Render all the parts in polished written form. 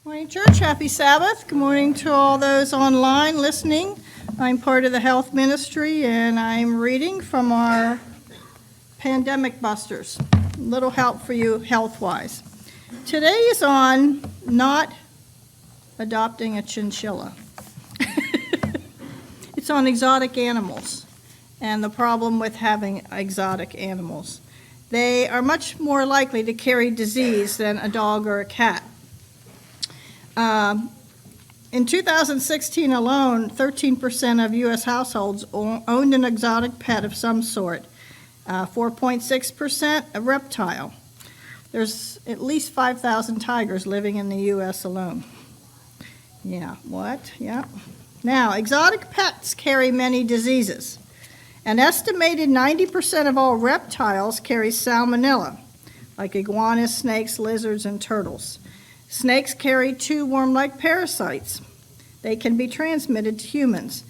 Morning, church. Happy Sabbath. Good morning to all those online listening. I'm part of the health ministry, and I'm reading from our Pandemic Busters. A little help for you health-wise. Today is on not adopting a chinchilla. It's on exotic animals and the problem with having exotic animals. They are much more likely to carry disease than a dog or a cat. In 2016 alone, 13% of U.S. households owned an exotic pet of some sort, 4.6% a reptile. There's at least 5,000 tigers living in the U.S. alone. Yeah, what? Yeah. Now, exotic pets carry many diseases. An estimated 90% of all reptiles carry salmonella, like iguanas, snakes, lizards, and turtles. Snakes carry two worm-like parasites. They can be transmitted to humans.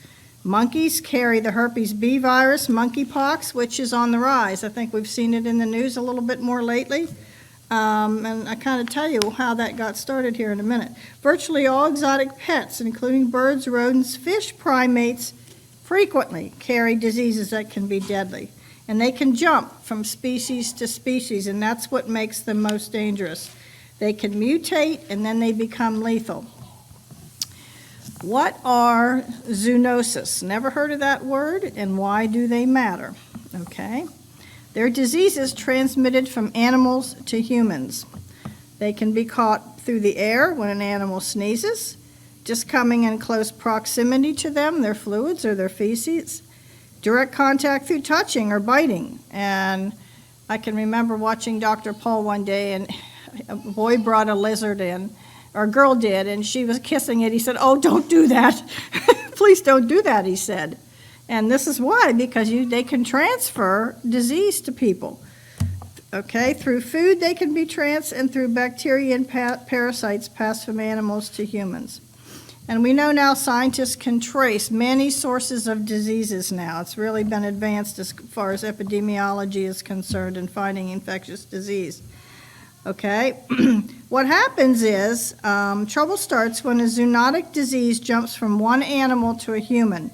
Monkeys carry the herpes B virus, monkeypox, which is on the rise. I think we've seen it in the news a little bit more lately. And I kind of tell you how that got started here in a minute. Virtually all exotic pets, including birds, rodents, fish, primates, frequently carry diseases that can be deadly. And they can jump from species to species, and that's what makes them most dangerous. They can mutate, and then they become lethal. What are zoonoses? Never heard of that word, and why do they matter? Okay. They're diseases transmitted from animals to humans. They can be caught through the air when an animal sneezes, just coming in close proximity to them, their fluids or their feces, direct contact through touching or biting. And I can remember watching Dr. Paul one day, and a boy brought a lizard in, or a girl did, and she was kissing it. He said, "Oh, don't do that." "Please don't do that," he said. And this is why, because they can transfer disease to people. Okay, through food they can be and through bacteria and parasites pass from animals to humans. And we know now scientists can trace many sources of diseases now. It's really been advanced as far as epidemiology is concerned in finding infectious disease. Okay, what happens is trouble starts when a zoonotic disease jumps from one animal to a human.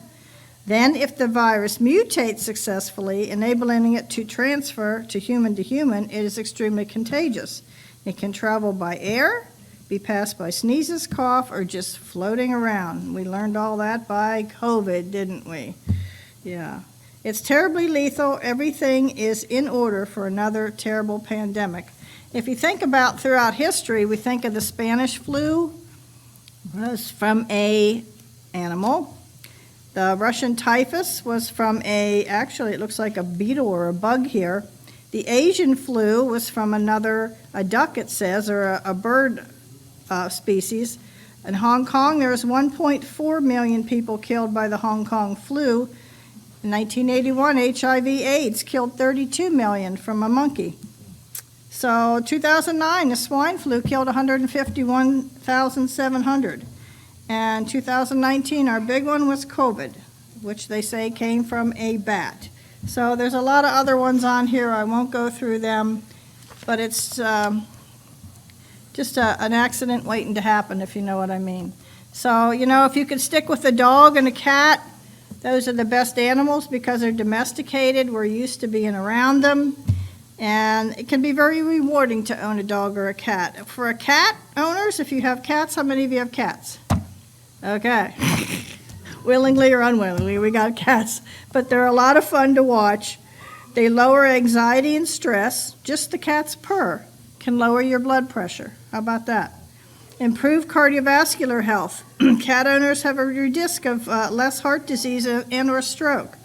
Then, if the virus mutates successfully, enabling it to transfer to human, it is extremely contagious. It can travel by air, be passed by sneezes, cough, or just floating around. We learned all that by COVID, didn't we? Yeah. It's terribly lethal. Everything is in order for another terrible pandemic. If you think about throughout history, we think of the Spanish flu was from an animal. The Russian typhus was from actually it looks like a beetle or a bug here. The Asian flu was from a duck it says, or a bird species. In Hong Kong, there was 1.4 million people killed by the Hong Kong flu. In 1981, HIV/AIDS killed 32 million from a monkey. So 2009, the swine flu killed 151,700. And 2019, our big one was COVID, which they say came from a bat. So there's a lot of other ones on here. I won't go through them, but it's just an accident waiting to happen, if you know what I mean. So, if you could stick with a dog and a cat, those are the best animals because they're domesticated. We're used to being around them. And it can be very rewarding to own a dog or a cat. For a cat owners, if you have cats, how many of you have cats? Okay. Willingly or unwillingly, we got cats. But they're a lot of fun to watch. They lower anxiety and stress. Just the cat's purr can lower your blood pressure. How about that? Improve cardiovascular health. Cat owners have a risk of less heart disease and or stroke.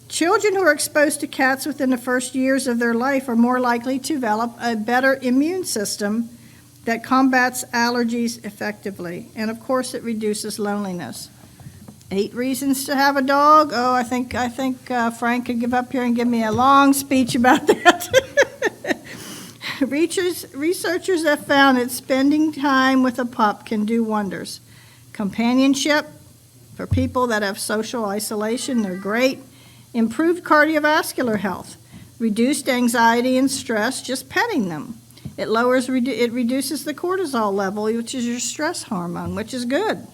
Children who are exposed to cats within the first years of their life are more likely to develop a better immune system that combats allergies effectively. And of course, it reduces loneliness. 8 reasons to have a dog. Oh, I think Frank could give up here and give me a long speech about that. Researchers have found that spending time with a pup can do wonders. Companionship, for people that have social isolation, they're great. Improved cardiovascular health, reduced anxiety and stress just petting them. It reduces the cortisol level, which is your stress hormone, which is good.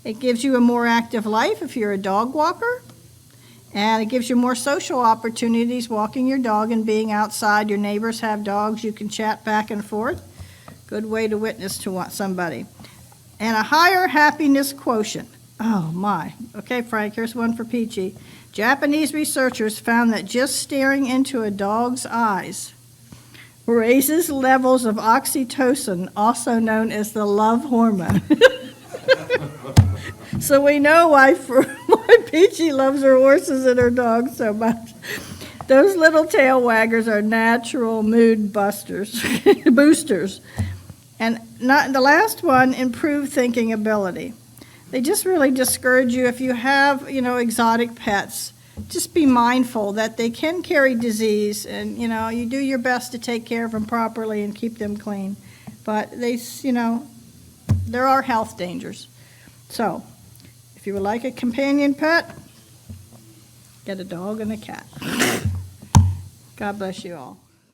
It gives you a more active life if you're a dog walker. And it gives you more social opportunities, walking your dog and being outside. Your neighbors have dogs. You can chat back and forth. Good way to witness to somebody. And a higher happiness quotient. Oh, my. Okay, Frank, here's one for Peachy. Japanese researchers found that just staring into a dog's eyes raises levels of oxytocin, also known as the love hormone. So we know why Peachy loves her horses and her dogs so much. Those little tail waggers are natural mood boosters. And the last one, improved thinking ability. They just really discourage you if you have, exotic pets. Just be mindful that they can carry disease, and you do your best to take care of them properly and keep them clean. But there are health dangers. So, if you would like a companion pet, get a dog and a cat. God bless you all.